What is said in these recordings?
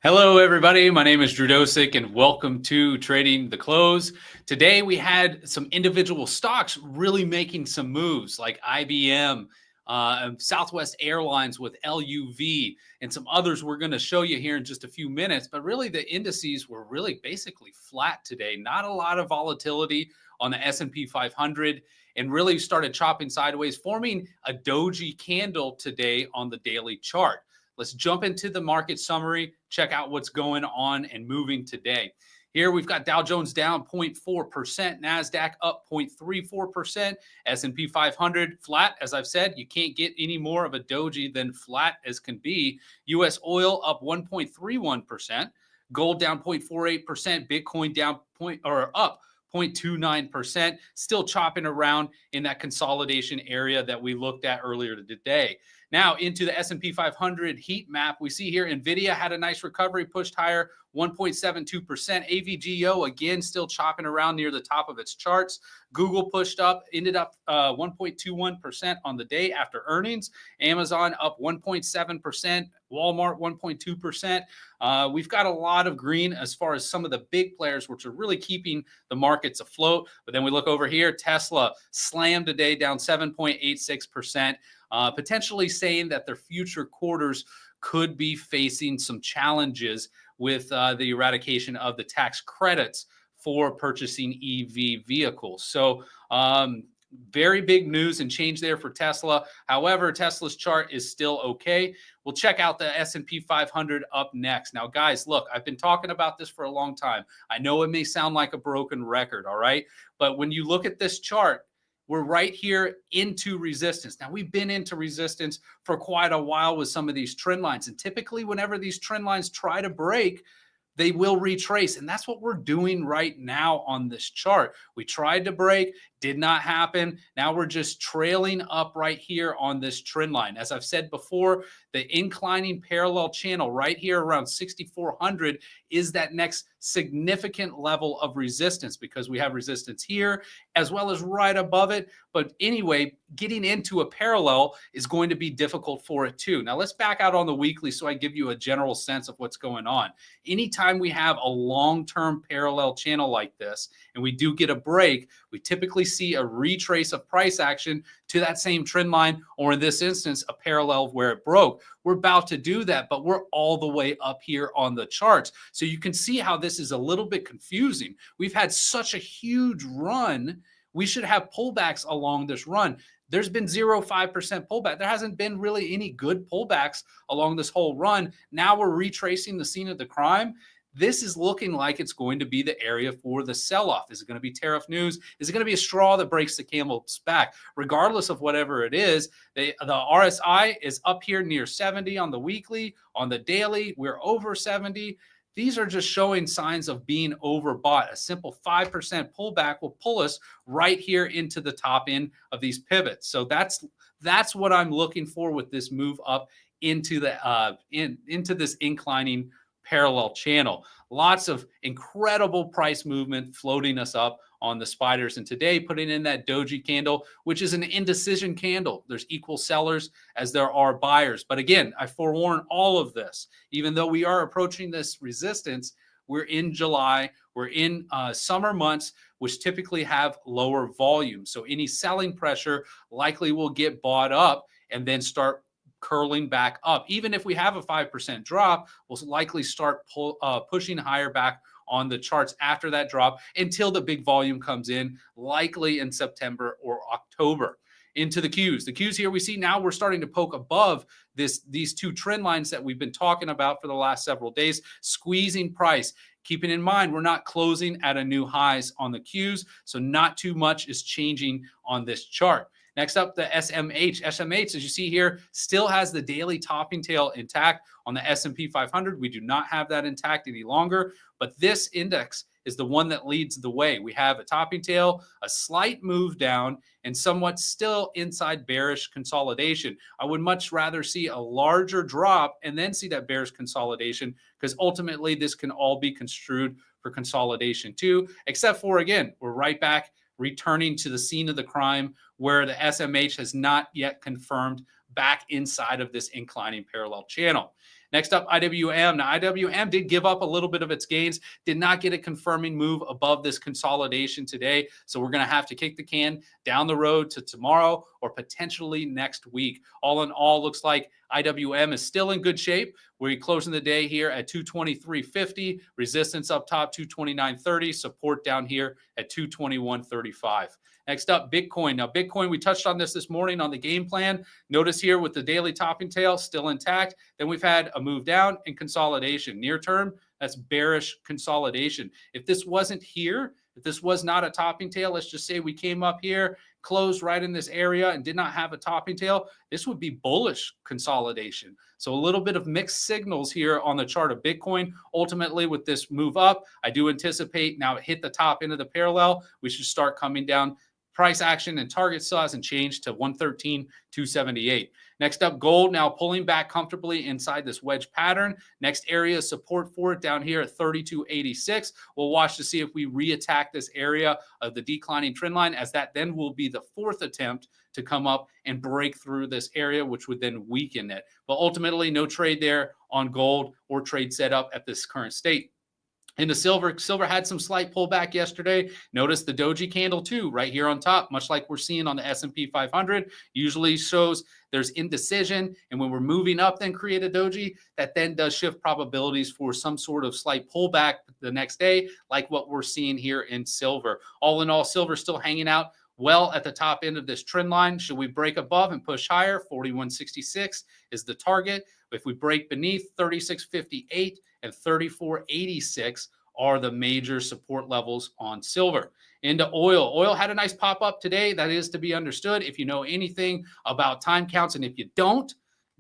Hello, everybody. My name is Drew Dosek, and welcome to Trading the Close. Today, we had some individual stocks really making some moves, like IBM, Southwest Airlines with LUV, and some others we're going to show you here in just a few minutes. But really, the indices were really basically flat today. Not a lot of volatility on the S&P 500, and really started chopping sideways, forming a doji candle today on the daily chart. Let's jump into the market summary, check out what's going on and moving today. Here we've got Dow Jones down 0.4%, NASDAQ up 0.34%, S&P 500 flat. As I've said, you can't get any more of a doji than flat as can be. U.S. oil up 1.31%, gold down 0.48%, Bitcoin down up 0.29%, still chopping around in that consolidation area that we looked at earlier today. Now into the S&P 500 heat map, we see here NVIDIA had a nice recovery, pushed higher, 1.72%. AVGO, again, still chopping around near the top of its charts. Google pushed up, ended up 1.21% on the day after earnings. Amazon up 1.7%. Walmart 1.2%. We've got a lot of green as far as some of the big players, which are really keeping the markets afloat. But then we look over here, Tesla slammed today, down 7.86%. Potentially saying that their future quarters could be facing some challenges with the eradication of the tax credits for purchasing EV vehicles. So very big news and change there for Tesla. However, Tesla's chart is still okay. We'll check out the S&P 500 up next. Now, guys, look, I've been talking about this for a long time. I know it may sound like a broken record, all right? But when you look at this chart, we're right here into resistance. Now, we've been into resistance for quite a while with some of these trend lines. And typically, whenever these trend lines try to break, they will retrace. And that's what we're doing right now on this chart. We tried to break, did not happen. Now we're just trailing up right here on this trend line. As I've said before, the inclining parallel channel right here around 6,400 is that next significant level of resistance, because we have resistance here as well as right above it. But anyway, getting into a parallel is going to be difficult for it too. Now let's back out on the weekly so I give you a general sense of what's going on. Anytime we have a long-term parallel channel like this and we do get a break, we typically see a retrace of price action to that same trend line, or in this instance, a parallel of where it broke. We're about to do that, but we're all the way up here on the charts. So you can see how this is a little bit confusing. We've had such a huge run. We should have pullbacks along this run. There's been 0.5% pullback. There hasn't been really any good pullbacks along this whole run. Now we're retracing the scene of the crime. This is looking like it's going to be the area for the sell-off. Is it going to be tariff news? Is it going to be a straw that breaks the camel's back? Regardless of whatever it is, the RSI is up here near 70 on the weekly. On the daily, we're over 70. These are just showing signs of being overbought. A simple 5% pullback will pull us right here into the top end of these pivots. So that's what I'm looking for with this move up into the into this inclining parallel channel. Lots of incredible price movement floating us up on the spiders. And today, putting in that doji candle, which is an indecision candle. There's equal sellers as there are buyers. But again, I forewarn all of this. Even though we are approaching this resistance, we're in July, we're in summer months, which typically have lower volume. So any selling pressure likely will get bought up and then start curling back up. Even if we have a 5% drop, we'll likely start pushing higher back on the charts after that drop until the big volume comes in, likely in September or October. Into the Qs. The Qs here we see now we're starting to poke above these two trend lines that we've been talking about for the last several days, squeezing price. Keeping in mind, we're not closing at a new highs on the Qs, so not too much is changing on this chart. Next up, the SMH. SMH, as you see here, still has the daily topping tail intact on the S&P 500. We do not have that intact any longer, but this index is the one that leads the way. We have a topping tail, a slight move down, and somewhat still inside bearish consolidation. I would much rather see a larger drop and then see that bearish consolidation, because ultimately this can all be construed for consolidation too, except for, again, we're right back returning to the scene of the crime where the SMH has not yet confirmed back inside of this inclining parallel channel. Next up, IWM. Now, IWM did give up a little bit of its gains, did not get a confirming move above this consolidation today. So we're going to have to kick the can down the road to tomorrow or potentially next week. All in all, looks like IWM is still in good shape. We're closing the day here at 223.50, resistance up top 229.30, support down here at 221.35. Next up, Bitcoin. Now, Bitcoin, we touched on this morning on the game plan. Notice here with the daily topping tail still intact. Then we've had a move down and consolidation. Near term, that's bearish consolidation. If this wasn't here, if this was not a topping tail, let's just say we came up here, closed right in this area and did not have a topping tail, this would be bullish consolidation. So a little bit of mixed signals here on the chart of Bitcoin. Ultimately, with this move up, I do anticipate now it hit the top end of the parallel. We should start coming down. Price action and target still hasn't changed to 113.278. Next up, gold now pulling back comfortably inside this wedge pattern. Next area of support for it down here at 32.86. We'll watch to see if we reattack this area of the declining trend line, as that then will be the fourth attempt to come up and break through this area, which would then weaken it. But ultimately, no trade there on gold or trade set up at this current state. Into silver, silver had some slight pullback yesterday. Notice the doji candle too, right here on top, much like we're seeing on the S&P 500, usually shows there's indecision. And when we're moving up, then create a doji, that then does shift probabilities for some sort of slight pullback the next day, like what we're seeing here in silver. All in all, silver still hanging out well at the top end of this trend line. Should we break above and push higher? 41.66 is the target. If we break beneath 36.58 and 34.86 are the major support levels on silver. Into oil. Oil had a nice pop up today. That is to be understood if you know anything about time counts. And if you don't,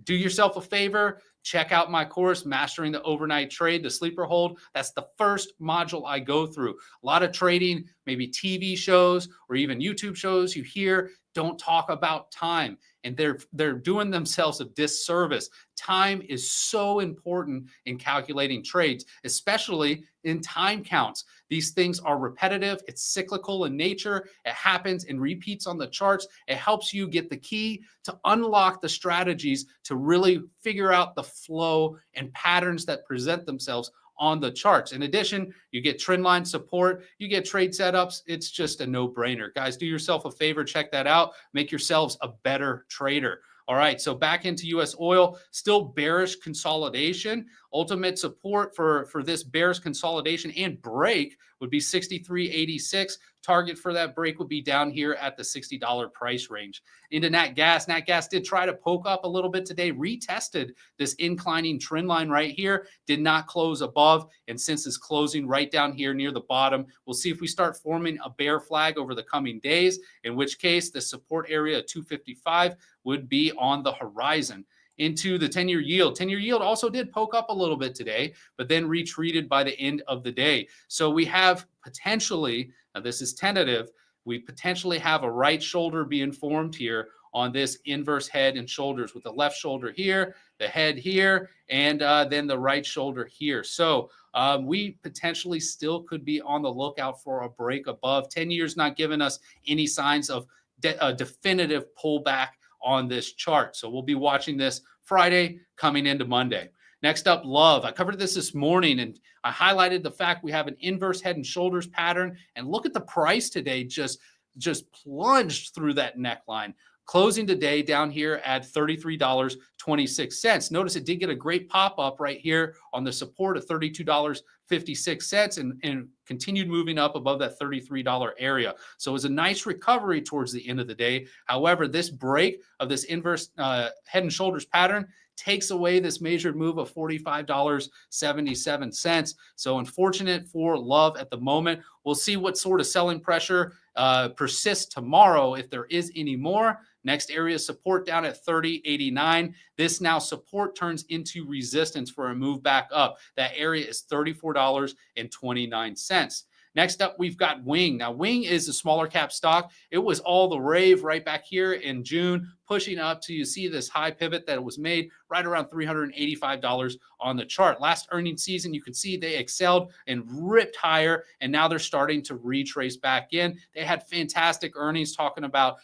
do yourself a favor. Check out my course, Mastering the Overnight Trade, the sleeper hold. That's the first module I go through. A lot of trading, maybe TV shows or even YouTube shows you hear don't talk about time, and they're doing themselves a disservice. Time is so important in calculating trades, especially in time counts. These things are repetitive. It's cyclical in nature. It happens and repeats on the charts. It helps you get the key to unlock the strategies to really figure out the flow and patterns that present themselves on the charts. In addition, you get trend line support, you get trade setups. It's just a no-brainer. Guys, do yourself a favor, check that out. Make yourselves a better trader. All right, so back into U.S. oil, still bearish consolidation. Ultimate support for this bearish consolidation and break would be 63.86. Target for that break would be down here at the $60 price range. Into Nat Gas. Nat Gas did try to poke up a little bit today, retested this inclining trend line right here, did not close above, and since it's closing right down here near the bottom, we'll see if we start forming a bear flag over the coming days, in which case the support area of 255 would be on the horizon. Into the 10-year yield. 10-year yield also did poke up a little bit today, but then retreated by the end of the day. So we have potentially, now this is tentative, we potentially have a right shoulder being formed here on this inverse head and shoulders, with the left shoulder here, the head here, and then the right shoulder here. So we potentially still could be on the lookout for a break above. 10 years not giving us any signs of a definitive pullback on this chart. So we'll be watching this Friday coming into Monday. Next up, LUV. I covered this morning, and I highlighted the fact we have an inverse head and shoulders pattern. And look at the price today, just plunged through that neckline. Closing today down here at $33.26. Notice it did get a great pop up right here on the support of $32.56 and continued moving up above that $33 area. So it was a nice recovery towards the end of the day. However, this break of this inverse head and shoulders pattern takes away this measured move of $45.77. So unfortunate for LUV at the moment. We'll see what sort of selling pressure persists tomorrow, if there is any more. Next area support down at 30.89. This now support turns into resistance for a move back up. That area is $34.29. Next up, we've got Wing. Now, Wing is a smaller cap stock. It was all the rave right back here in June, pushing up to, you see this high pivot that was made right around $385 on the chart. Last earnings season, you can see they excelled and ripped higher, and now they're starting to retrace back in. They had fantastic earnings, talking about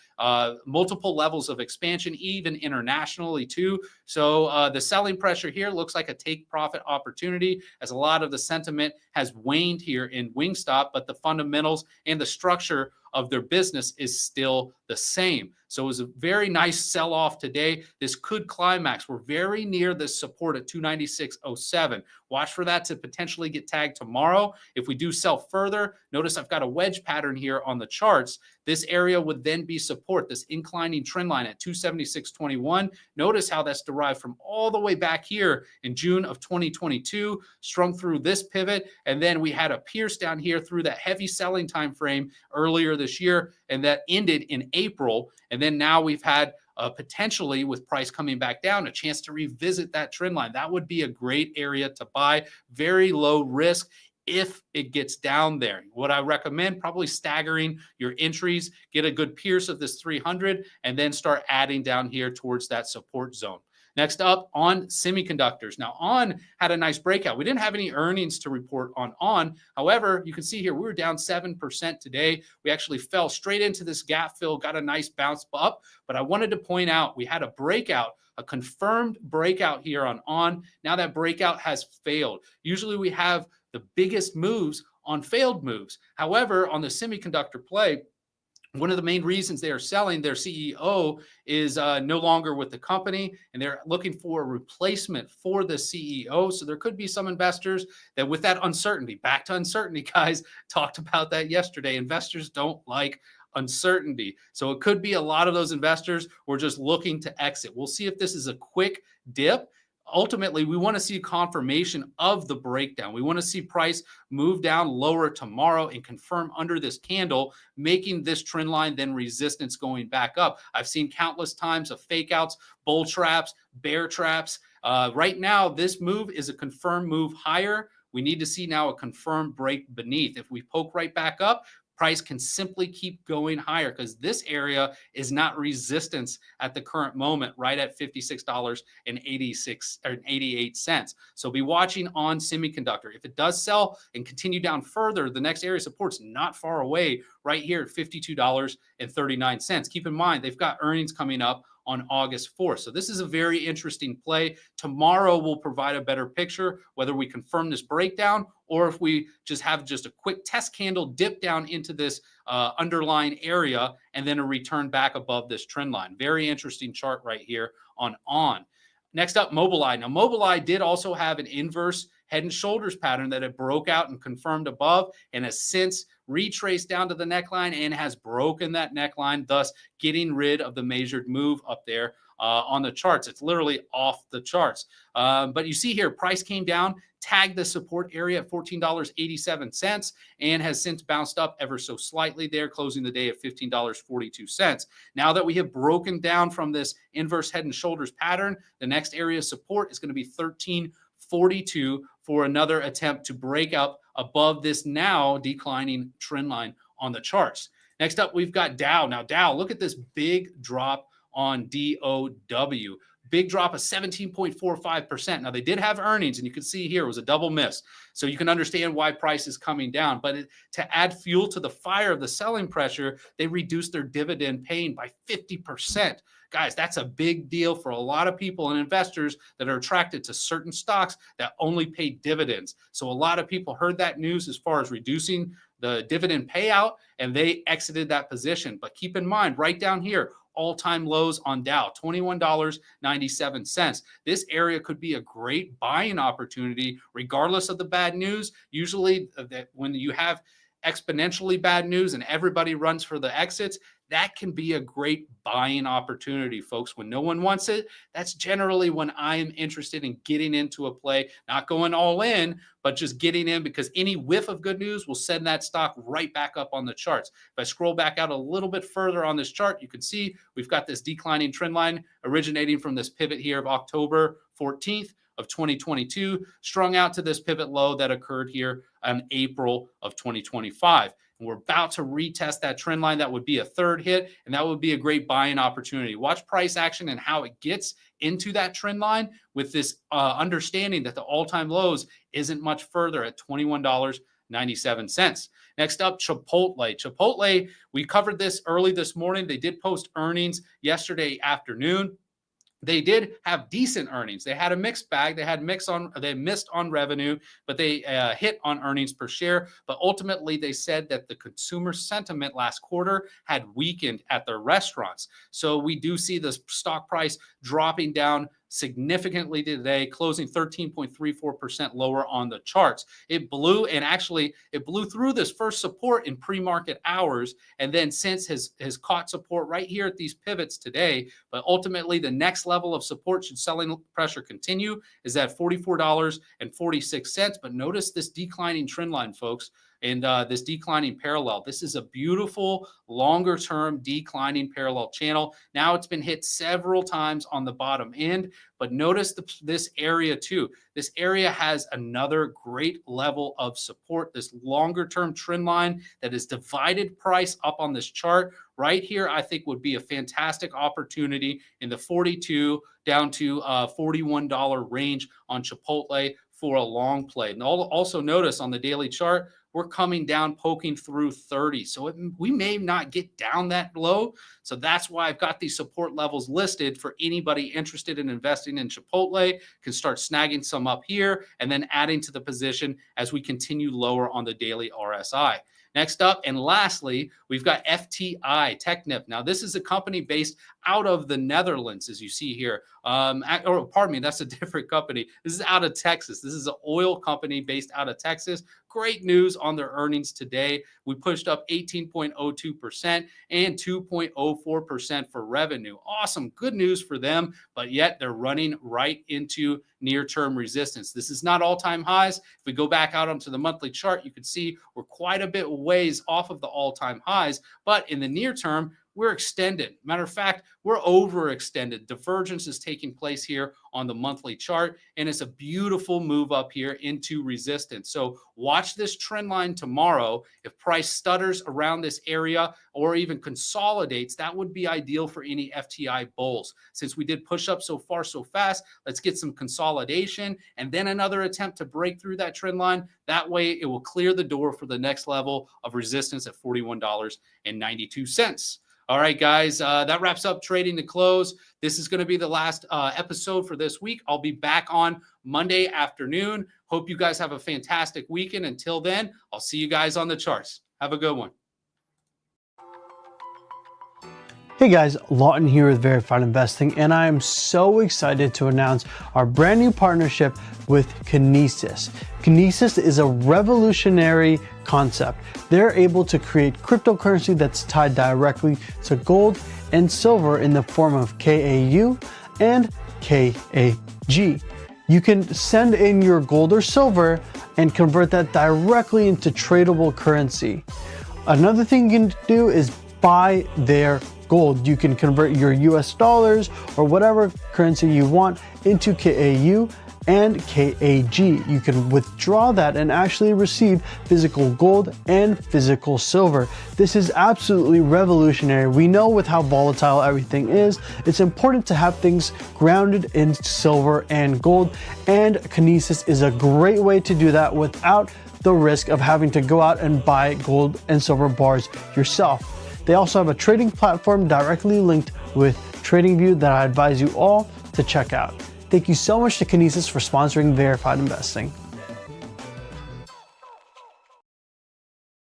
multiple levels of expansion, even internationally too. So the selling pressure here looks like a take profit opportunity, as a lot of the sentiment has waned here in Wingstop, but the fundamentals and the structure of their business is still the same. So it was a very nice sell-off today. This could climax. We're very near this support at 296.07. Watch for that to potentially get tagged tomorrow. If we do sell further, notice I've got a wedge pattern here on the charts. This area would then be support, this inclining trend line at 276.21. Notice how that's derived from all the way back here in June of 2022, strung through this pivot, and then we had a pierce down here through that heavy selling time frame earlier this year, and that ended in April. And then now we've had potentially, with price coming back down, a chance to revisit that trend line. That would be a great area to buy. Very low risk if it gets down there. What I recommend, probably staggering your entries, get a good pierce of this 300, and then start adding down here towards that support zone. Next up, on semiconductors. Now, On had a nice breakout. We didn't have any earnings to report on. However, you can see here, we were down 7% today. We actually fell straight into this gap fill, got a nice bounce up. But I wanted to point out, we had a breakout, a confirmed breakout here on. Now that breakout has failed. Usually we have the biggest moves on failed moves. However, on the semiconductor play, one of the main reasons they are selling, their CEO is no longer with the company, and they're looking for a replacement for the CEO. So there could be some investors that, with that uncertainty, back to uncertainty, guys, talked about that yesterday. Investors don't like uncertainty. So it could be a lot of those investors who are just looking to exit. We'll see if this is a quick dip. Ultimately, we want to see confirmation of the breakdown. We want to see price move down lower tomorrow and confirm under this candle, making this trend line then resistance going back up. I've seen countless times of fake outs, bull traps, bear traps. Right now, this move is a confirmed move higher. We need to see now a confirmed break beneath. If we poke right back up, price can simply keep going higher, because this area is not resistance at the current moment, right at $56.88. So be watching on semiconductor. If it does sell and continue down further, the next area of support's not far away, right here at $52.39. Keep in mind, they've got earnings coming up on August 4th. So this is a very interesting play. Tomorrow will provide a better picture, whether we confirm this breakdown or if we just have just a quick test candle dip down into this underlying area and then a return back above this trend line. Very interesting chart right here on. Next up, MBLY. Now, MBLY did also have an inverse head and shoulders pattern that it broke out and confirmed above, and has since retraced down to the neckline and has broken that neckline, thus getting rid of the measured move up there on the charts. It's literally off the charts. But you see here, price came down, tagged the support area at $14.87, and has since bounced up ever so slightly there, closing the day at $15.42. Now that we have broken down from this inverse head and shoulders pattern, the next area of support is going to be $13.42 for another attempt to break up above this now declining trend line on the charts. Next up, we've got Dow. Now, Dow, look at this big drop on DOW. Big drop of 17.45%. Now, they did have earnings, and you can see here it was a double miss. So you can understand why price is coming down. But to add fuel to the fire of the selling pressure, they reduced their dividend paying by 50%. Guys, that's a big deal for a lot of people and investors that are attracted to certain stocks that only pay dividends. So a lot of people heard that news as far as reducing the dividend payout, and they exited that position. But keep in mind, right down here, all-time lows on Dow, $21.97. This area could be a great buying opportunity, regardless of the bad news. Usually, when you have exponentially bad news and everybody runs for the exits, that can be a great buying opportunity, folks. When no one wants it, that's generally when I am interested in getting into a play, not going all in, but just getting in, because any whiff of good news will send that stock right back up on the charts. If I scroll back out a little bit further on this chart, you can see we've got this declining trend line originating from this pivot here of October 14th of 2022, strung out to this pivot low that occurred here in April of 2025. and we're about to retest that trend line. That would be a third hit, and that would be a great buying opportunity. Watch price action and how it gets into that trend line with this understanding that the all-time lows isn't much further at $21.97. Next up, Chipotle. Chipotle, we covered this early this morning. They did post earnings yesterday afternoon. They did have decent earnings. They had a mixed bag. They missed on revenue, but they hit on earnings per share. But ultimately, they said that the consumer sentiment last quarter had weakened at their restaurants. So we do see the stock price dropping down significantly today, closing 13.34% lower on the charts. It blew through this first support in pre-market hours, and then since has caught support right here at these pivots today. But ultimately, the next level of support, should selling pressure continue, is at $44.46. But notice this declining trend line, folks, and this declining parallel. This is a beautiful longer-term declining parallel channel. Now it's been hit several times on the bottom end, but notice this area too. This area has another great level of support, this longer-term trend line that is divided price up on this chart. Right here, I think would be a fantastic opportunity in the $42 down to $41 range on Chipotle for a long play. And also notice on the daily chart, we're coming down, poking through 30. So we may not get down that low. So that's why I've got these support levels listed for anybody interested in investing in Chipotle. Can start snagging some up here and then adding to the position as we continue lower on the daily RSI. Next up, and lastly, we've got FTI Technip. Now, this is a company based out of the Netherlands, as you see here. Or pardon me, that's a different company. This is out of Texas. This is an oil company based out of Texas. Great news on their earnings today. We pushed up 18.02% and 2.04% for revenue. Awesome. Good news for them, but yet they're running right into near-term resistance. This is not all-time highs. If we go back out onto the monthly chart, you can see we're quite a bit ways off of the all-time highs, but in the near term, we're extended. Matter of fact, we're overextended. Divergence is taking place here on the monthly chart, and it's a beautiful move up here into resistance. So watch this trend line tomorrow. If price stutters around this area or even consolidates, that would be ideal for any FTI bulls. Since we did push up so far so fast, let's get some consolidation and then another attempt to break through that trend line. That way it will clear the door for the next level of resistance at $41.92. All right, guys, that wraps up Trading to Close. This is going to be the last episode for this week. I'll be back on Monday afternoon. Hope you guys have a fantastic weekend. Until then, I'll see you guys on the charts. Have a good one. Hey guys, Lawton here with Verified Investing, and I am so excited to announce our brand new partnership with Kinesis. Kinesis is a revolutionary concept. They're able to create cryptocurrency that's tied directly to gold and silver in the form of KAU and KAG. You can send in your gold or silver and convert that directly into tradable currency. Another thing you can do is buy their gold. You can convert your US dollars or whatever currency you want into KAU and KAG. You can withdraw that and actually receive physical gold and physical silver. This is absolutely revolutionary. We know with how volatile everything is, it's important to have things grounded in silver and gold, and Kinesis is a great way to do that without the risk of having to go out and buy gold and silver bars yourself. They also have a trading platform directly linked with TradingView that I advise you all to check out. Thank you so much to Kinesis for sponsoring Verified Investing.